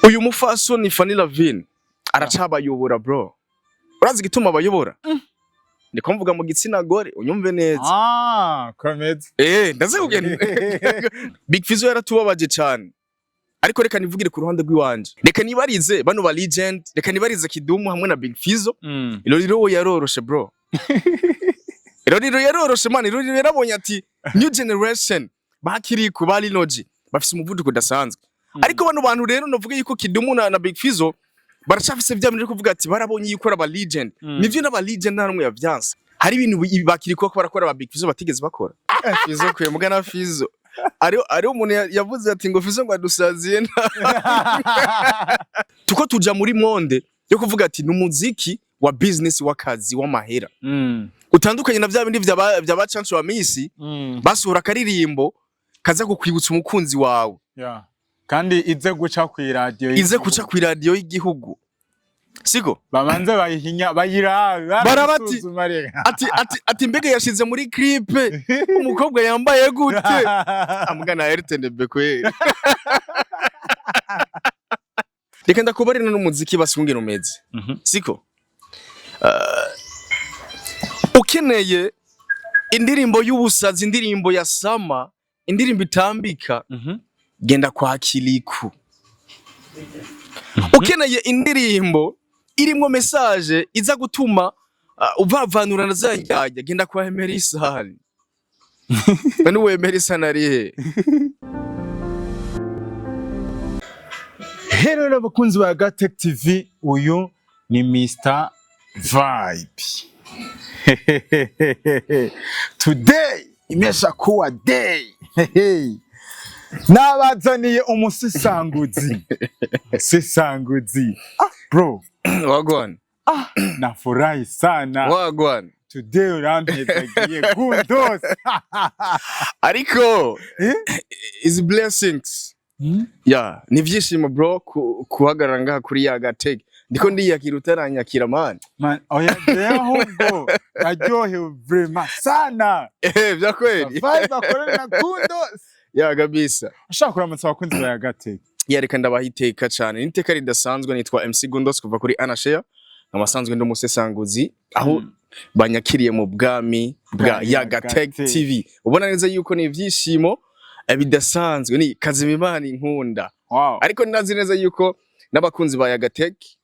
uyu mufaso ni Fanny Lavine aracabayobora bro. Urazi gituma abayobora? Ndiko mvuga mu gitsina gore unyumve neza. Komedi. Ndaze kugenda. Big Fizzo yaratubabaje cyane. Ariko reka nivugire ku ruhande rw'iwanje. Reka nibarize bano ba legend, reka nibarize Kidumu hamwe na Big Fizzo. Iroriro yaroroshe bro. Iroriro yaroroshe man, iroriro yarabonye ati new generation bakiri ku bali logi bafise umuvuduko udasanzwe. Ariko bano bantu rero novuga yuko Kidumu na Big Fizzo baracafise vyamije kuvuga ati barabonye yuko aba legend. Nivyo n'aba legend nta numwe yavyanse. Hari ibintu bakiri ko barakora aba Big Fizzo batigeze bakora. Fizzo kwe mugana Fizzo. Ari umuntu yavuze ati ngo Fizzo ngo adusaziye. Tuko tuja muri monde yo kuvuga ati numuziki wa business wakazi w'amahera. Utandukanye na vya bindi vya bacancu wa misi basura karirimbo kaza kukwibutsa umukunzi wawe. Kandi ize guca ku radio y'igihugu. Siko bamanze bayihinya bayira barabati ati mbega yashize muri clip umukobwa yambaye gute amugana RTNB kweli. Reka ndakubarira n'umuziki basungera umeze. Siko ukeneye indirimbo y'ubusazi, indirimbo ya Sama, indirimbo itambika, genda kwa Kiliku. Ukeneye indirimbo irimo message iza gutuma uvavanura na zajya, genda kwa Emerisa. Bani we Emerisa arihe? Hello n'abakunzi ba Gatech TV, uyu ni Mr Vibe. Today imesha kuwa day. Nabazaniye umusisanguzi. Sisanguzi. Bro, wagwan. Nafurahi sana. Wagwan. Today urampezagiye gundos. Ariko is blessings. Yeah, ni vyishimo bro kuhagarara ngaha kuri ya Gatech. Ndiko ndiyakira utaranyakira man. Oya ahubwo aryohewe vraiment sana. Vya kweli. Vibe akorera gundos. Ya kabisa. Ashaka kuramutsa abakunzi ba Gatech. Reka ndabahiteka cyane. Niteka ridasanzwe nitwa MC Gundos kuva kuri Anashare. Namasanzwe ndo musesanguzi aho banyakiriye mu bwami bwa ya Gatech TV. Ubona neza yuko ni ivyishimo bidasanzwe ni Kazimimana inkunda. Ariko ndazi neza yuko n'abakunzi ba ya Gatech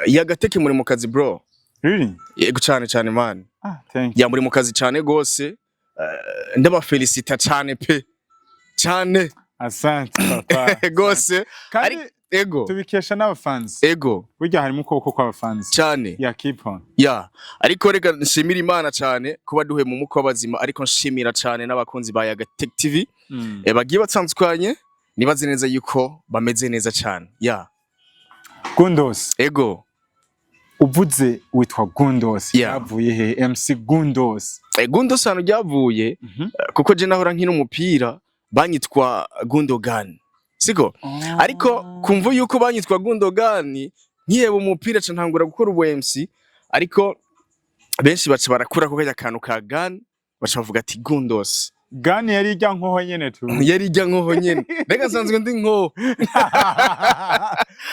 ya Gatech muri mu kazi bro. Really? Yego cyane man. Thank you. Ya muri mu kazi cyane gose. Ndabafelicita cyane pe. Cyane. Asante papa. Gose. Ari ego. Tubikesha n'abafans. Ego. Burya harimo ukuboko kw'abafans. Cyane. Ya keep on. Ya. Ariko reka nshimira Imana cyane kuba duhe mu muko w'abazima, ariko nshimira cyane n'abakunzi ba Gatech TV. Bagiye batsanzukanye nibaze neza yuko bameze neza cyane. Ya. Gundos. Ego. Uvuze witwa Gundos. Yavuye he? MC Gundos. Gundos hano ryavuye kuko je nahora nkina umupira banyitwa Gundogan. Siko? Ariko kumva yuko banyitwa Gundogan nkiyeba umupira ca ntangura gukora ubu MC, ariko benshi baca barakura ko kajya kantu ka Gan baca bavuga ati Gundos. Gan yari ijya nkoho nyene tu. Yari ijya nkoho nyene. Reka nsanzwe ndi nkoho.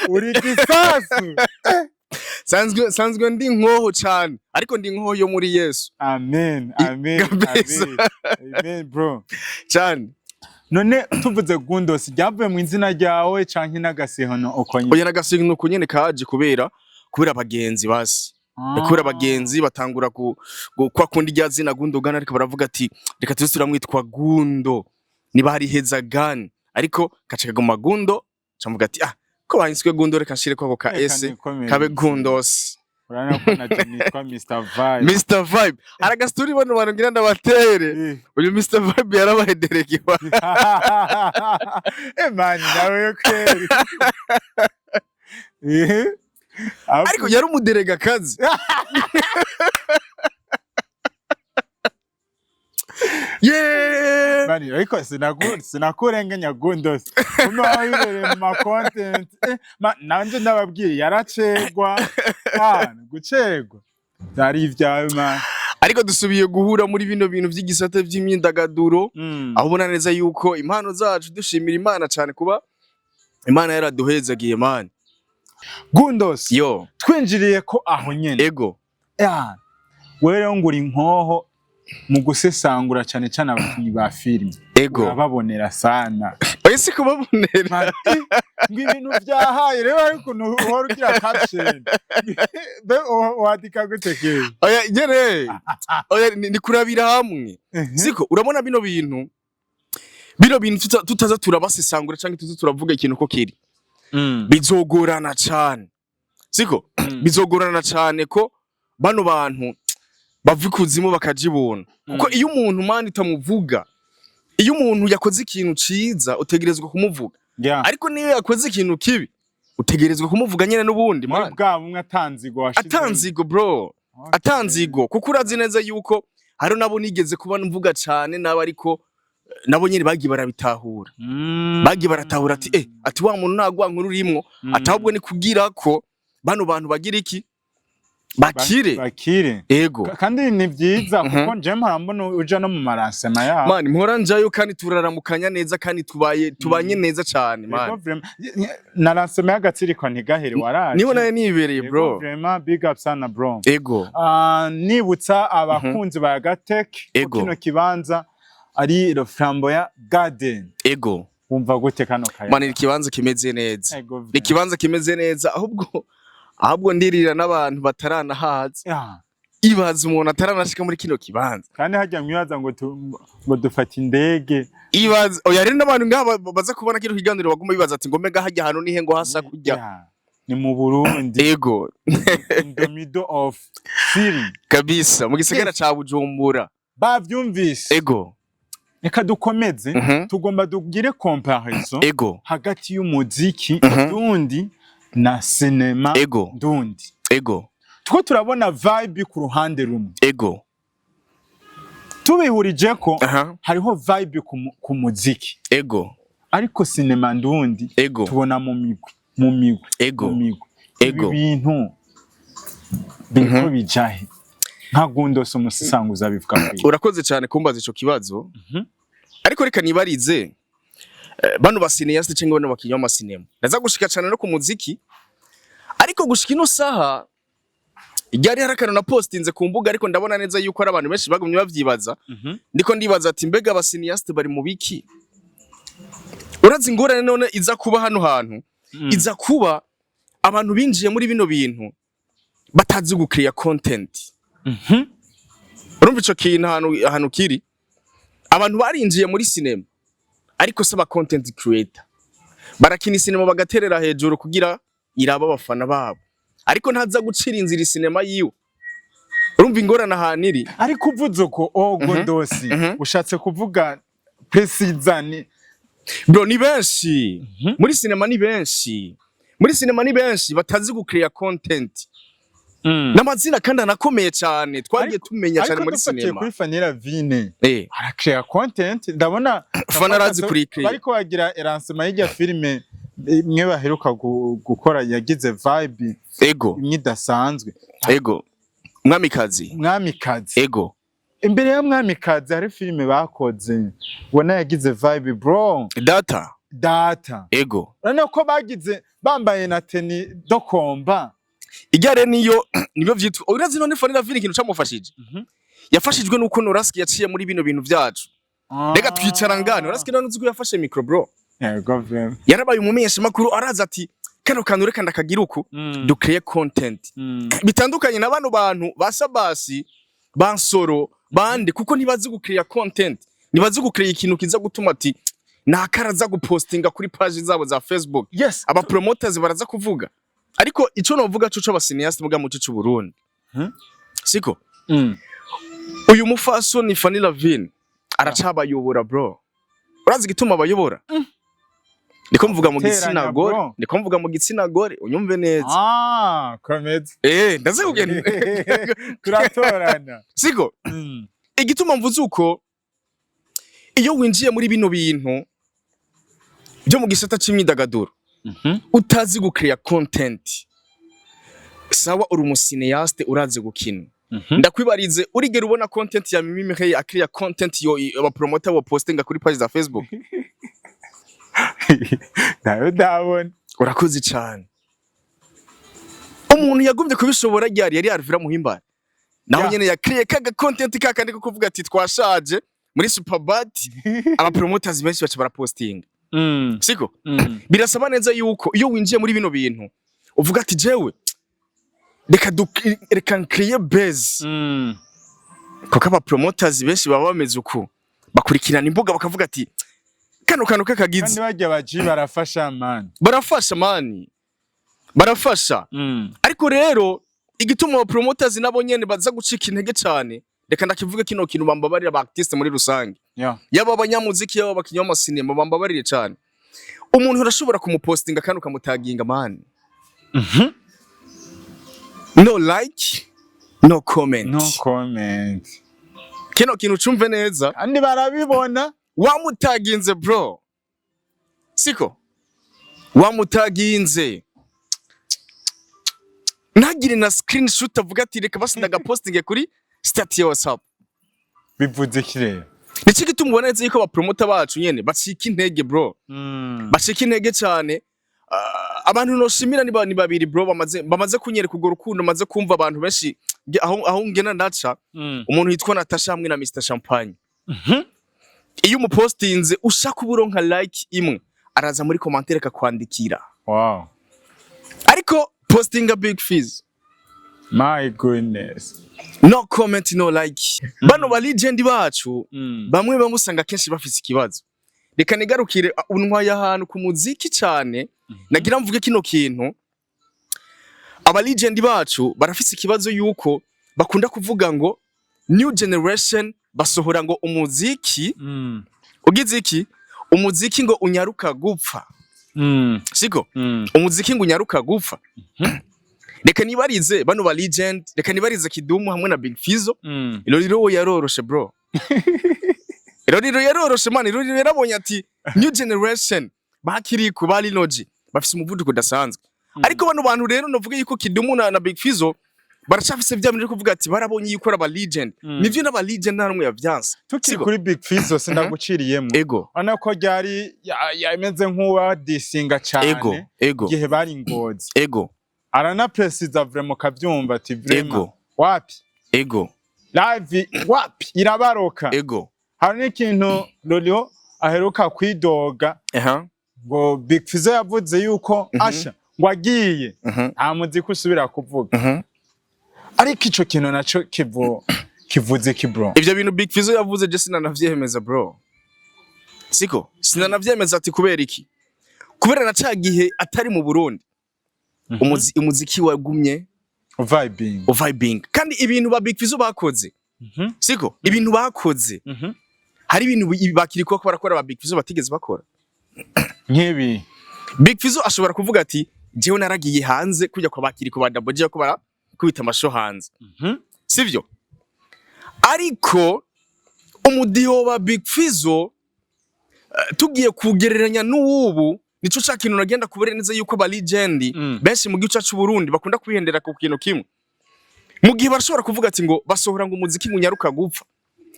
Uri gisasu. Sanzwe ndi nkoho cyane, ariko ndi nkoho yo muri Yesu. Amen. Amen bro. Cyane. None tuvuze Gundos ryavuye mu izina ryawe canke n'agasehono ukonye? Oya n'agasehono uko nyene kaje kubera abagenzi basi. Kubera abagenzi batangura kwa kundi rya zina Gundogan, ariko baravuga ati reka tuzisura mwitwa Gundo niba hari heza Gan, ariko kaca kagoma Gundo camuga ati ko bahinswe Gundo reka nshire kwako ka S kabe Gundos. Urana ko na nitwa Mr Vibe. Mr Vibe araga story bano barangira ndabatere. Uyu Mr Vibe yarabahederekiwa. Man nawe kweli. Ariko yari umuderega kazi. Yeah. Bani ariko sinakurenganya Gundos. Kuma ayibere mu content. Nanje ndababwiye yaracegwa. Gucegwa. Dari ivyawe man. Ariko dusubiye guhura muri bino bintu by'igisata by'imyindagaduro. Aho ubona neza yuko impano zacu dushimira Imana cyane kuba Imana yaraduhezagiye man. Gundos Yo twinjiriye ko aho nyene ego wewe nguri nkoho mu gusesangura cyane cyane abakinyi ba filime ego urababonera sana ese kubabonera ngo ibintu byahaye rero ariko uhora ugira caption be wadika gutekeye oya nyene oya ni kurabira hamwe siko urabona bino bintu tutaza turabasesangura cyangwa tuza turavuga ikintu ko kiri bizogorana cyane siko bizogorana cyane ko bano bantu bava ikuzimu bakajibona kuko iyo umuntu mani utamuvuga iyo umuntu yakoze ikintu ciza utegerezwa kumuvuga ariko niyo yakoze ikintu kibi utegerezwa kumuvuga nyene n'ubundi mani bwa bumwe atanzigo bro atanzigo kuko urazi neza yuko hari nabo nigeze kuba mvuga cyane nabo ariko nabo nyene bagiye barabitahura bagiye baratahura ati wa muntu nagwa nkuru rimwo atahubwo ni kugira ko bano bantu bagira iki bakire ego kandi ni byiza kuko nje mpambona uja no mu marasema ya mani mpora njayo kandi turaramukanya neza kandi tubanye neza cyane mani narasema y'agatsiriko ntigahere waraje niho naye nibereye bro vraiment big up sana bro ego nibutsa abakunzi ba Gatek kino kibanza ari Le Flamboyant Garden ego umva gute kano kaya mani ikibanza kimeze neza ikibanza kimeze neza ahubwo ndirira n'abantu bataranahaza ibaza umuntu ataranashika muri kino kibanza kandi hajya mwibaza ngo dufata indege ibaza oya rero n'abantu ngaba baza kubona kino kiganiro baguma bibaza ati ngo mega hajya hano nihe ngo hasa kujya ni mu Burundi ego in the middle of city kabisa mu gisagara ca Bujumbura bavyumvise ego reka dukomeze tugomba dugire comparison ego hagati y'umuziki dundi na cinema dundi ego two turabona vibe ku ruhande rumwe ego tubihurije ko hariho vibe ku muziki ego ariko cinema ndundi tubona mu migwi ego ibintu biko bijahe nka Gundos umusisanguza bivuga kwiye urakoze cyane kumbaza ico kibazo ariko reka nibarize bano basineyaste cyangwa bano bakinywa amasinema ndaza gushika cyane no ku muziki ariko gushika ino saha igari harakana na postinze ku mbuga ariko ndabona neza yuko ari abantu benshi bagumye bavyibaza ndiko ndibaza ati mbega abasineyaste bari mu biki urazi ingorane none iza kuba hano hantu iza kuba abantu binjiye muri bino bintu batazi gukreate content urumva ico kintu hano kiri abantu barinjiye muri cinema ariko saba content creator barakina cinema bagaterera hejuru kugira iraba abafana babo ariko ntaza gucira inzira cinema yiwe urumva ingorane ahaniri ariko uvuze ko Gundos ushatse kuvuga precisely bro ni benshi muri cinema ni benshi batazi gukreate content n'amazina kandi anakomeye cyane twagiye tumenya cyane muri cinema kuri Fanera Vine arakrea content ndabona fanarazi kuri bariko bagira lancement y'ijya filme imwe baheruka gukora yagize vibe imyidasanzwe mwamikazi ego imbere ya mwamikazi hari filme bakoze ubona yagize vibe bro data ego urabona ko bagize bambaye na teni dokomba igare niyo vyitwa urazi none Fanera Vine ikintu camufashije yafashijwe nuko Noraski yaciye muri bino bintu vyacu reka twicara ngane Noraski none uzi ko yafashe micro bro yarabaye umumenyesha makuru araza ati kano kantu reka ndakagira uku ducreate content bitandukanye na bano bantu basabasi bansoro bande kuko ntibazi gukreate content nibazi gukreate ikintu kiza gutuma ati nakaraza gupostinga kuri page zabo za Facebook aba promoters baraza kuvuga ariko ico novuga cyo abasineyaste muga mu cyo Burundi siko uyu mufaso ni Fanera Vine aracabayobora bro urazi gituma abayobora niko mvuga mu gitsina gore unyumve neza komeze ndaze kugenda turatorana siko igituma mvuze uko iyo winjiye muri bino bintu byo mu gisata c'imyidagaduro utazi gukreate content sawa uri umusineyaste urazi gukina ndakwibarize urigera ubona content ya Mimi Miheye akreate content yo aba promoter wa postinga kuri page za Facebook nayo ndabona urakoze cyane. Umuntu yagumye kubishobora yari Alvira Muhimbara naho nyene yakriye kaga content kakandi ko kuvuga ati twashaje muri Superbad aba promoters benshi baca baraposting. Siko birasaba neza yuko iyo winjiye muri bino bintu uvuga ati jewe reka create base kuko aba promoters benshi baba bameze uko bakurikirana imbuga bakavuga ati kano kakagize kandi bajya baji barafasha man barafasha ariko rero igituma aba promoters nabo nyene baza gucika intege cyane reka ndakivuge kino kintu bambabarira aba artiste muri rusange yaba abanyamuziki yaba abakinywa amasinema bambabarire cyane. Umuntu urashobora kumupostinga kandi ukamutaginga man no like no comment kino kintu cumve neza kandi barabibona wamutaginze bro siko wamutaginze ntagire na screenshot avuga ati reka basindaga posting kuri stat ya WhatsApp bivuze kirere niki gituma ubona neza yuko abapromota bacu nyene bacika intege bro bacika intege cyane. Abantu noshimira ni babiri bro bamaze kunyereka ugo rukundo maze kumva abantu benshi aho ngena ndaca umuntu yitwa Natasha hamwe na Mr Champagne. Iyo umupostinze ushaka uburonka like imwe araza muri commentaire akakwandikira ariko postinga Big Fizz my goodness no comment no like bano ba legend bacu bamwe bamusanga kenshi bafise ikibazo. Reka nigarukire untwa y'ahantu ku muziki cyane nagira mvuge kino kintu aba legend bacu barafise ikibazo yuko bakunda kuvuga ngo new generation basohora ngo umuziki ugize iki umuziki ngo unyaruka gupfa siko umuziki ngo unyaruka gupfa. Reka nibarize bano ba legend reka nibarize Kidumu hamwe na Big Fizzo Iroriro yaroroshe bro Iroriro yaroroshe man Iroriro yarabonye ati new generation bakiri ku bali logi bafise umuvuduko udasanzwe ariko bano bantu rero novuga yuko Kidumu na Big Fizzo baracafise vyamije kuvuga ati barabonye yuko aba legend nivyo n'aba legend nta numwe yavyanse. Tukiri kuri Big Fizzo sindaguciriyemo ana ko ryari yameze nkuwa disinga cyane gihe bari ngozi arana precise vraiment kavyumva ati vraiment wapi live wapi irabaroka hari n'ikintu Lolio aheruka kwidoga ngo Big Fizzo yavuze yuko asha ngo agiye nta muziki usubira kuvuga ariko ico kintu naco kivuze ki bro ivyo bintu Big Fizzo yavuze je sinanavyemeza bro siko sinanavyemeza ati kubera iki kubera nacagihe atari mu Burundi umuziki wagumye vibing kandi ibintu ba Big Fizzo bakoze siko ibintu bakoze hari ibintu bakiriko barakora ba Big Fizzo batigeze bakora nkebi Big Fizzo ashobora kuvuga ati jewe naragiye hanze kujya kwa bakiriko badaboje ko barakubita amasho hanze sivyo ariko umudiho wa Big Fizzo tugiye kugereranya n'ubu nico cha kintu nagenda kubereneza yuko aba legend benshi mu gice cy'u Burundi bakunda kwihendera ku kintu kimwe mu gihe barashobora kuvuga ati ngo basohora ngo umuziki ngunyaruka gupfa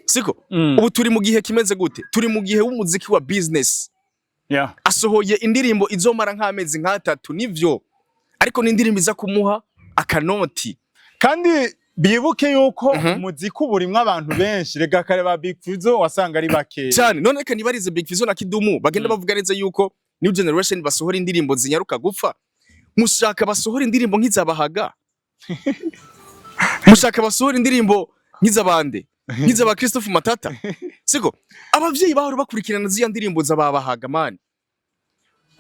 siko ubu turi mu gihe kimeze gute turi mu gihe w'umuziki wa business asohoye indirimbo izomara nk'amezi nk'atatu nivyo ariko n'indirimbo iza kumuha akanoti kandi bibuke yuko umuziki uburimwe abantu benshi rega kare ba Big Fizzo wasanga ari bake cyane none reka nibarize Big Fizzo na Kidumu bagenda bavuga neza yuko new generation basohora indirimbo zinyaruka gupfa mushaka basohora indirimbo nk'izabahaga mushaka basohora indirimbo nk'izabande nk'izaba Christophe Matata siko abavyeyi bahora bakurikirana ziya ndirimbo zababahaga man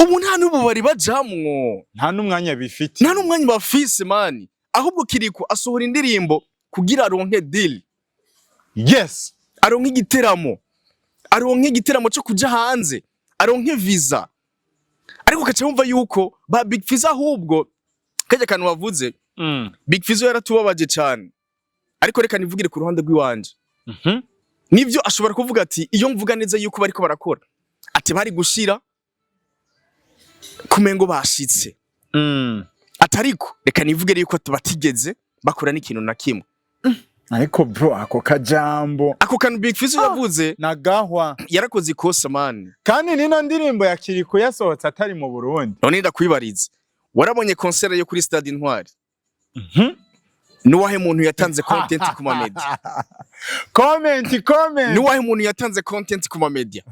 ubu nta nubu bari bajamwo nta numwanya bifite nta numwanya bafise man ahubwo kiriko asohora indirimbo kugira aronke deal aronke igiteramo cyo kuja hanze aronke visa ariko kaca wumva yuko ba Big Fizzo ahubwo kaje kantu bavuze Big Fizzo yaratubabaje cyane ariko reka nivugire ku ruhande rw'iwanje nivyo ashobora kuvuga ati iyo mvuga neza yuko bariko barakora ati bari gushira kumengo bashitse atariko reka nivugire yuko batigeze bakora n'ikintu na kimwe ariko bro ako kajambo ako kantu Big Fizzo yavuze nagahwa yarakoze ikosa man kandi nino ndirimbo ya Kiriko yasohotse atari mu Burundi none ndakwibariza warabonye concert yo kuri Stade Intwari nuwahe muntu yatanze content ku ma media comment nuwahe muntu yatanze content ku ma media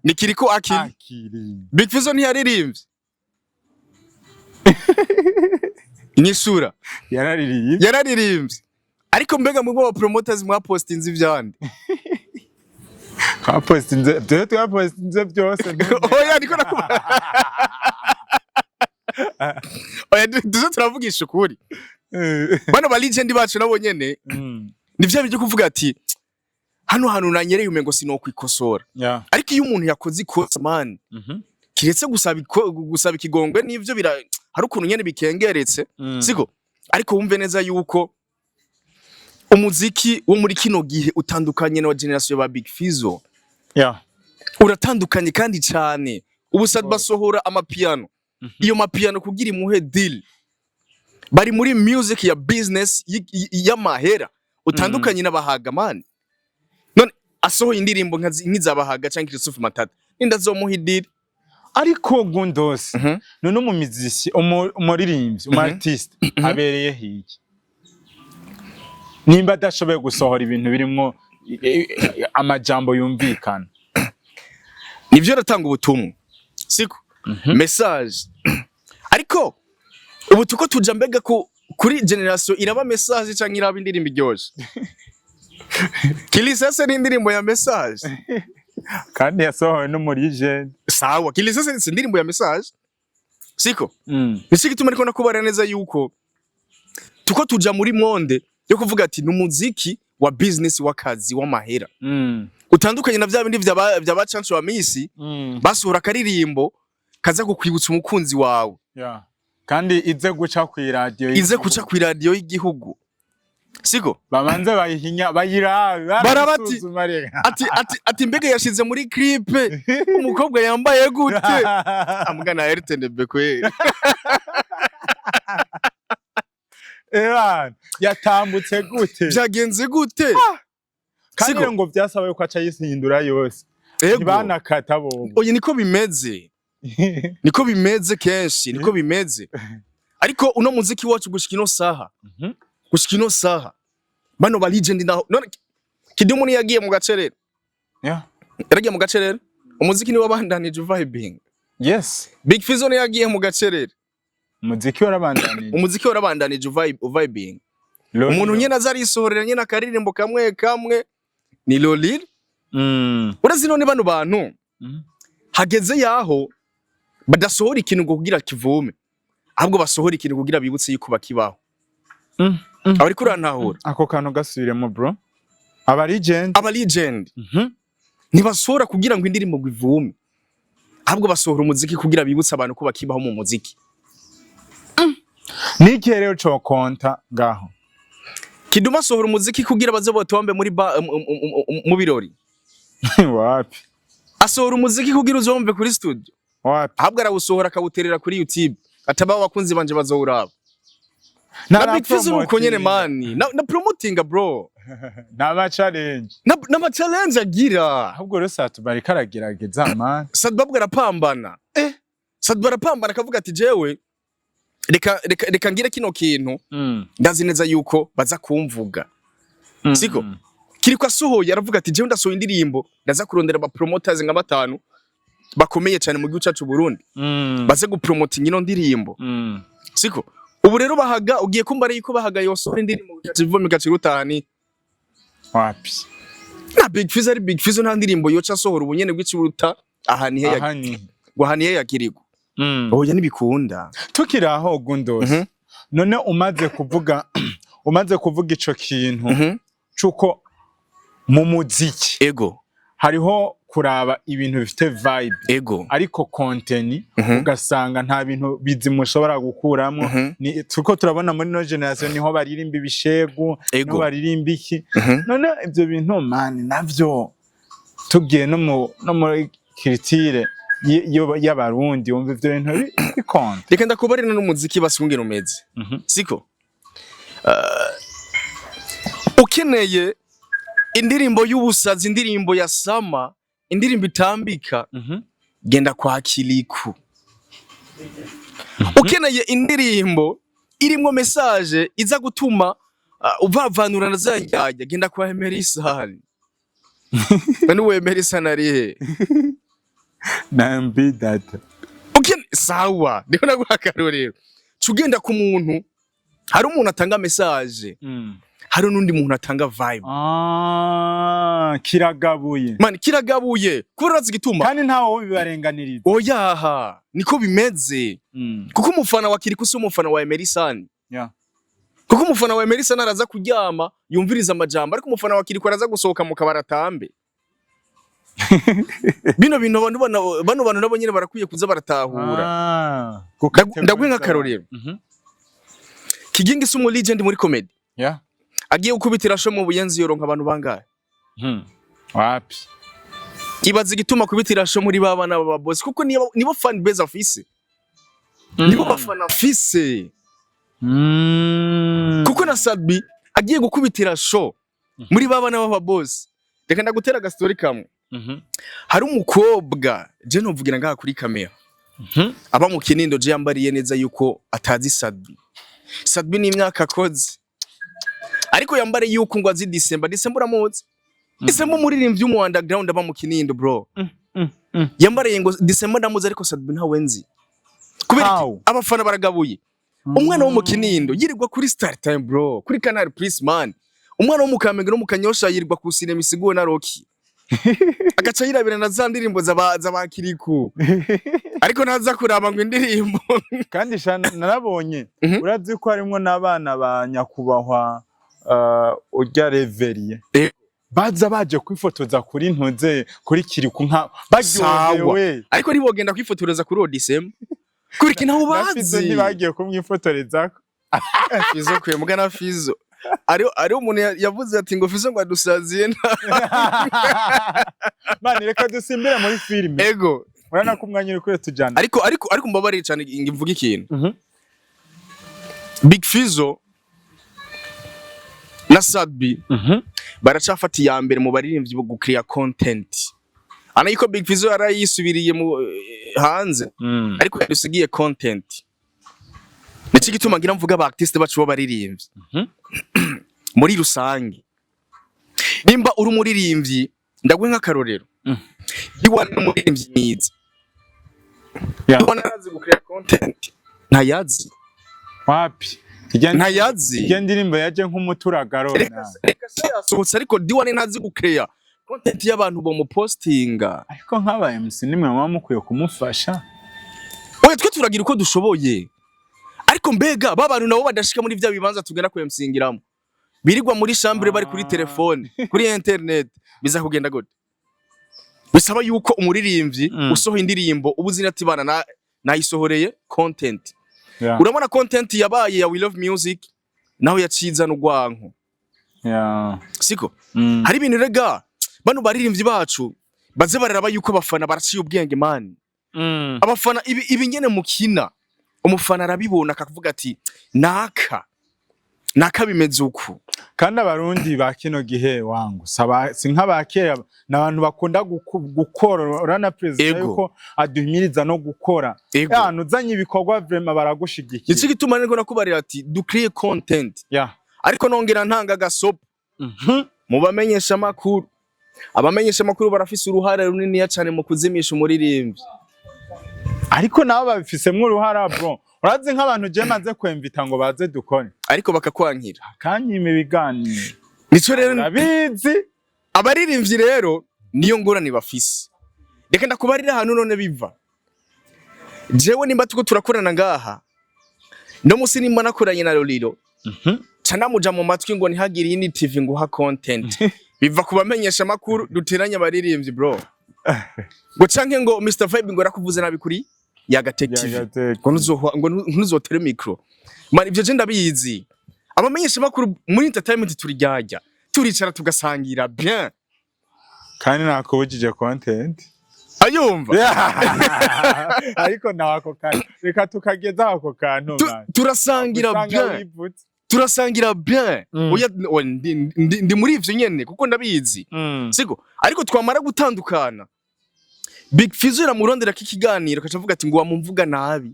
ni Kiriko akiri Big Fizzo ntiyaririmbye inyisura yararirimbye ariko mbega mu bo promoters mwa postinze ivyande twapostinze byose oya niko nakubona oya duzo turavugisha ukuri bano ba legend bacu nabo nyene nivyo byo kuvuga ati hano hantu nanyereye umengo sinokwikosora ariko iyo umuntu yakoze ikosa man kiretse gusaba ikigongwe nivyo hari ukuntu nyene bikengeretse siko ariko wumve neza yuko umuziki wo muri kino gihe utandukanye na generation ba Big Fizzo uratandukanye kandi cyane ubusad basohora amapiano iyo mapiano kugira imuhe deal bari muri music ya business y'amahera utandukanye n'abahaga man none asohoye indirimbo nk'izabahaga cyangwa Christophe Matata indazomuha deal ariko Gundos none mu muziki umuririmbyi artist abereye hiki nimba dashoboye gusohora ibintu birimo amajambo yumvikana nivyo ratanga ubutumwa siko message ariko ubu tuko tuja mbega kuri generation iraba message cyangwa iraba indirimbo iryoshe Kilisese ni indirimbo ya message kandi yasohowe no muri legend sawa Kilisese ni indirimbo ya message siko bisiki tumari kona kubara neza yuko tuko tuja muri monde yo kuvuga ati numuziki wa business wakazi wa mahera utandukanye na vya bindi vya bacancu wa misi basura karirimbo kaza kukwibutsa umukunzi wawe kandi ize guca ku radio y'igihugu siko bamanze bayihinya bayirabe barabati ati mbega yashize muri clip umukobwa yambaye gute amugana RTNB kwe yatambutse gute byagenze gute kandi ngo byasabaye ko aca yisindura yose ntibanakata bo oye niko bimeze kenshi niko bimeze ariko uno muziki wacu gushika ino saha bano ba legend none Kidumu ni yagiye mu gacerere yaragiye mu gacerere umuziki ni wabandanije vibing Big Fizzo ni yagiye mu gacerere umuziki warabandanije vibing umuntu nyene azarisohorera nyene akaririmbo kamwe ni Lolil urazi none bano bantu hageze yaho badasohora ikintu ngo kugira kivume ahubwo basohora ikintu kugira bibutse yuko bakibaho abari kurantahura ako kantu gasubiremo bro aba legend ntibasohora kugira ngo indirimbo ngo ivume ahubwo basohora umuziki kugira bibutse abantu ko bakibaho mu muziki niki rero cyo konta ngaho Kiduma sohora umuziki kugira baze botombe muri mu birori wapi asohora umuziki kugira uzombe kuri studio wapi ahubwo arawusohora akawuterera kuri YouTube ataba wakunzi banje bazowuraba na Big Fizzo uko nyene mani na promoting bro na challenge agira ahubwo rero satubari karagerageza man Sadbabwo arapambana Sadbabwo arapambana akavuga ati jewe reka ngira kino kintu ndazi neza yuko baza kumvuga siko Kiriko asohoye aravuga ati jewe ndasohoye indirimbo ndaza kurondera aba promoters nka batanu bakomeye cyane mu gihugu cyacu Burundi baze gupromoting ino ndirimbo siko ubu rero bahaga ugiye kumbara yuko bahaga yosohora indirimbo zivume gacirutani wapi na Big Fizzo ari Big Fizzo nta ndirimbo yoca asohora ubunyene bw'ikiruta ahani he ya Kiriko oya nibikunda tukiraho Gundos none umaze kuvuga ico kintu cuko mu muziki hariho kuraba ibintu bifite vibe ariko content ugasanga nta bintu bizimushobora gukuramo ni tuko turabona muri no generation niho baririmba ibishegu no baririmba iki none ibyo bintu man navyo tugiye no muri culture y'abarundi wumva ivyo bintu bikonta reka ndakubarira n'umuziki basungera umeze siko ukeneye indirimbo y'ubusazi, indirimbo ya sama, indirimbo itambika, genda kwa Kiliku. Ukeneye indirimbo irimwo message iza gutuma uvavanura na zajya, genda kwa Emerisani. Nani we Emerisani arihe? Nabi data. Sawa, ndiko naguhakarorero. Tugenda ku muntu, hari umuntu atanga message. Hari nundi muntu atanga vibe. Kiragabuye. Man, kiragabuye. Kuburazi gituma. Kandi ntawo bibarenganiriza. Oyaha, niko bimeze. Kuko umufana wa Kiliku si umufana wa Emerisani. Yeah. Kuko umufana wa Emerisani araza kuryama, yumviriza amajambo, ariko umufana wa Kiliku araza gusohoka mu kabaratambe. Bino bintu bano nabo nyine barakwiye kuza baratahura. Ndagwe nka karorero. Kigingi si umu legend muri comedy. Yeah. Agiye gukubitira show mu Buyenzi yoronka abantu bangahe? Wapi? Ibaze gituma kubitira show muri babana baba boss kuko nibo fan base afise. Nibo bafana afise. Kuko na Sadbi agiye gukubitira show muri babana baba boss. Reka ndagutera ga story kamwe. Hari umukobwa je novugira ngaha kuri kamera. Aba mu Kinindo je yambariye neza yuko atazi Sadbi. Sadbi ni imyaka akoze. Ariko yambare yuko ngo azi December uramuzi. December umuririmbyi w'umu underground aba mu Kinindo bro. Yambare ngo December ndamuzi ariko Sadbi ntawe nzi. Kubera abafana baragabuye. Umwana wo mu Kinindo yirirwa kuri Star Time bro, kuri Canal Plus man. Umwana wo mu Kamenge no mu Kanyosha yirirwa ku cinema Isigo na Rocky. Agaca yirabira na za ndirimbo za Kiliku. Ariko naza kuraba ngo indirimbo. Kandi narabonye urazi ko harimo n'abana ba nyakubahwa urya Reveriye. Baza baje kwifotoza kuri ntuze kuri Kiliku nka bagyohewe. Ariko nibogenda kwifotoreza kuri Odisem. Kuri kinaho bazi. Ntibagiye kumwifotoreza. Fizo kwemga na Fizo. Ari umuntu yavuze ati ngo Fizo ngo adusaziye. Mani reka dusimbire muri filime. Ego. Urana ko umwanya uri kure tujana. Ariko mbabarire cyane ngivuga ikintu. Big Fizo na Sadbi baracafata ya mbere mu baririmbyi bo gukreate content. Anayiko Big Fizo yarayisubiriye mu hanze ariko yadusigiye content. Niki gituma ngira mvuga aba artiste bacu bo baririmbyi. Muri rusange. Nimba uri umuririmbyi ndagwe nka karorero. Diwana n'umuririmbyi mwiza. Diwana arazi gukreate content. Ntayazi. Wapi? Ntayazi. Iyo ndirimbo yaje nk'umuturagaro na. Reka se yasohotse ariko Diwana ntazi gukreate content y'abantu bo mu postinga. Ariko nk'aba MC nimwe mukwiye kumufasha. Oya twe turagira uko dushoboye. Ariko mbega babantu nabo badashika muri vya bibanza tugenda ku MCingiramo. Birirwa muri chambre bari kuri telefone, kuri internet, biza kugenda gute? Bisaba yuko umuririmbyi usohoye indirimbo ubuzina ati bana nayisohoreye content. Yeah. Urabona content yabaye ya We Love Music naho yaciza n'ugwanko. Yeah. Siko? Hari ibintu rega bano baririmbyi bacu baze bararaba yuko abafana baraciye ubwenge man. Abafana ibi nyene mukina. Umufana arabibona akavuga ati naka bimeze uku. Kandi abarundi ba kino gihe wangu si nk'abakera n'abantu bakunda gukora urana president yuko aduhimiriza no gukora. Uzanye ibikorwa vraiment baragushigikiye. Iki gituma niko nakubarira ati du create content. Yeah. Ariko nongera ntanga gasopo. Mu bamenyesha makuru. Abamenyesha makuru barafise uruhare runini cyane mu kuzimisha umuririmbyi. Ariko nabo babifisemwe uruhara bro. Urazi nk'abantu je maze kwemvita ngo baze dukone. Ariko bakakwankira. Kanyime biganiro. Nico rero nabizi. Abaririmbyi rero niyo ngorane bafise. Reka ndakubarira hano none biva. Jewe nimba tuko turakorana ngaha. No musi nimba nakoranye na Lolilo. Cana muja mu matwi ngo ntihagire ini TV ngo ha content. Biva kubamenyesha makuru duteranya abaririmbyi bro. Ngo canke ngo Mr Vibe ngo rakuvuze nabi kuri Yagatech TV. Ngo ntuzotere micro. Mani ivyo je ndabizi. Abamenyesha makuru muri entertainment turijya. Turicara tugasangira bien. Kandi nakubujije content. Ayumva. Ariko nawako kandi reka tukageza ako kantu. Turasangira bien. turasangira bien oya ndi muri ivyo nyene kuko ndabizi siko ariko twamara gutandukana Big Fizzo iramurondera kikiganiro kacavuga ati ngo wamumvuga nabi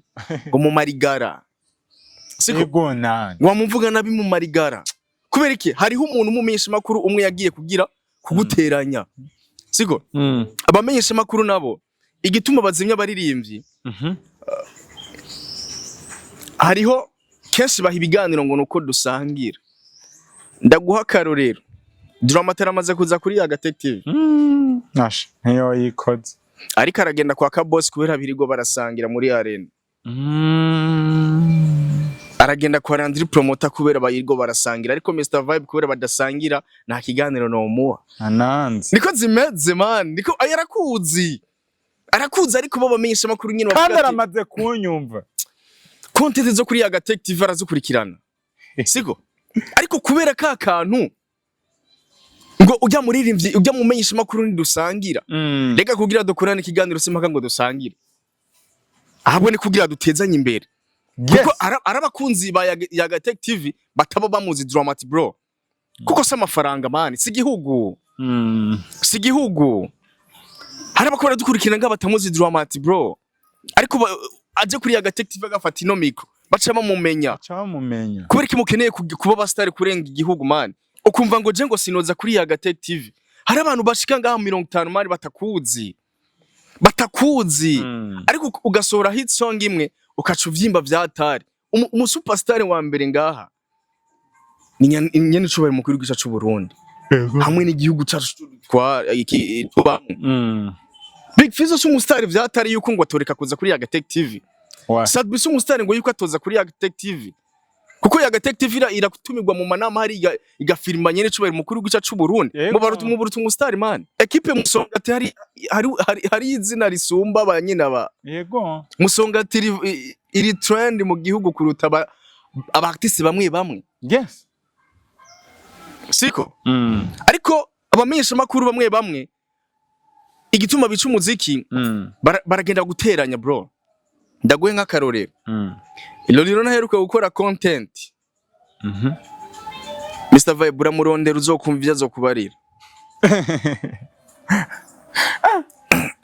ngo mu marigara siko wamumvuga nabi mu marigara kubera iki hariho umuntu umumenyesha makuru umwe yagiye kugira kuguteranya siko abamenyesha makuru nabo igituma bazimya baririmbyi hariho kenshi baha ibiganiro ngo nuko dusangira ndaguha karorero Dramatera amaze kuza kuri ya detective nasha ntiyo yikoze ariko aragenda kwa kaboss kubera birigo barasangira muri arena aragenda kwa Landry promoter kubera bayirgo barasangira ariko Mr Vibe kubera badasangira nta kiganiro no muha ananze niko zimeze man niko ayarakuzi arakuzi ariko baba bamenyesha makuru nyine kandi aramaze kunyumva content zo kuri ya detective arazukurikirana siko ariko kubera ka kantu ngo ujya muririmbyi ujya mumenyesha makuru ntidusangira reka kugira dukorane ikiganiro simpaka ngo dusangire ahubwo ni kugira dutezanye imbere kuko arabakunzi ba ya detective bataba bamuzi Dramatic bro kuko se amafaranga man si gihugu si gihugu harabakora dukurikirana ngabatamuzi Dramatic bro ariko aje kuri ya detective agafata ino micro baca bamumenya kubera iki mukeneye kuba basitari kurenga igihugu man ukumva ngo je ngo sinoza kuri ya detective hari abantu bashika ngaha 50 mari batakuzi ariko ugasohora hit song imwe ukaca uvyimba vyatari umu superstar wa mbere ngaha ni nyene cyo bari mu kwirugisha cy'u Burundi hamwe n'igihugu cyacu kwa tuba Big Fizzo umustar vyatari yuko ngo atoreka kuza kuri ya detective Sadbi umustar ngo yuko atoza kuri ya detective kuko ya detective irakutumirwa mu manama hari igafirima nyene cyo bari mu kwirugisha cy'u Burundi mu barutu umustar man equipe Musongati hari izina risumba abanyina ba yego Musongati iri trend mu gihugu kuruta abartiste bamwe yes siko ariko abamenyesha makuru bamwe igituma bica umuziki baragenda guteranya bro ndaguhe nk'akarorero Iloliro naheruka gukora content Mr Vibe uramurondera uzokumva ivyo azokubarira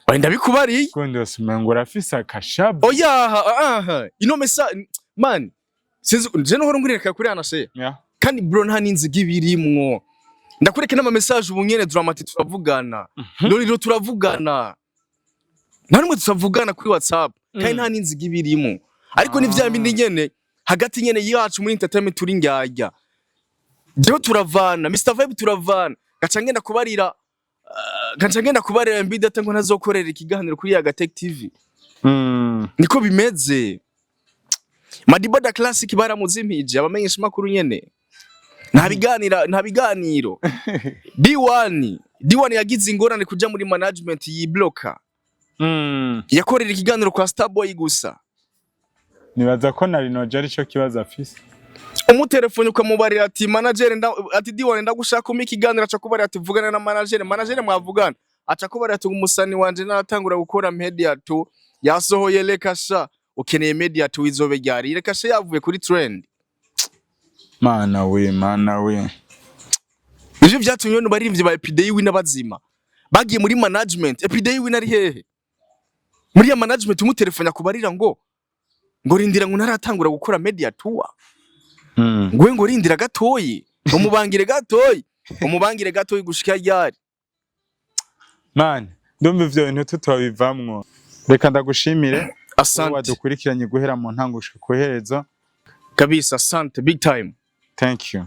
wenda bikubariye kundi wasumengo rafisa akashabo oya ino mesa man sinzi je no ngureka kuri anase kandi bro nta ninzigi birimwo ndakureke n'ama message ubu nyene Dramatic turavugana Loliro turavugana namwe turavugana kuri WhatsApp kandi nta ninzigi birimo ariko ni vya bindi nyene hagati nyene yacu muri entertainment turi ngyajya je turavana Mr Vibe turavana gaca ngenda kubarira mbidata ngo ntazokorera ikiganiro kuri ya detective niko bimeze Madiba Classic baramuzimpije abamenyesha makuru nyene nta biganiro D1 yagize ingorane kuja muri management y'ibloka yakorera ikiganiro kwa Starboy gusa nibaza ko nari noje ari cyo kibazo afise umutelefone ukamubarira ati manager ati D1 ndagushaka umpa ikiganiro aca kubarira ati vugana na manager mwavugana aca kubarira ati umusani wanje naratangura gukora media to yasohoye lekasha ukeneye media to izobe ryari lekasha yavuye kuri trend mana we ivyo vyatumye barivye ba epidei w'inabazima bagiye muri management epidei w'inari hehe muri ya management umutelefone akubarira ngo rindira ngo naratangura gukora media tour ngo rindira gatoyi umubangire gatoyi gushika ryari man ndumva ivyo bintu tutobivamwo reka ndagushimire asante wadukurikiranye guhera mu ntango gushika koherezo kabisa asante big time thank you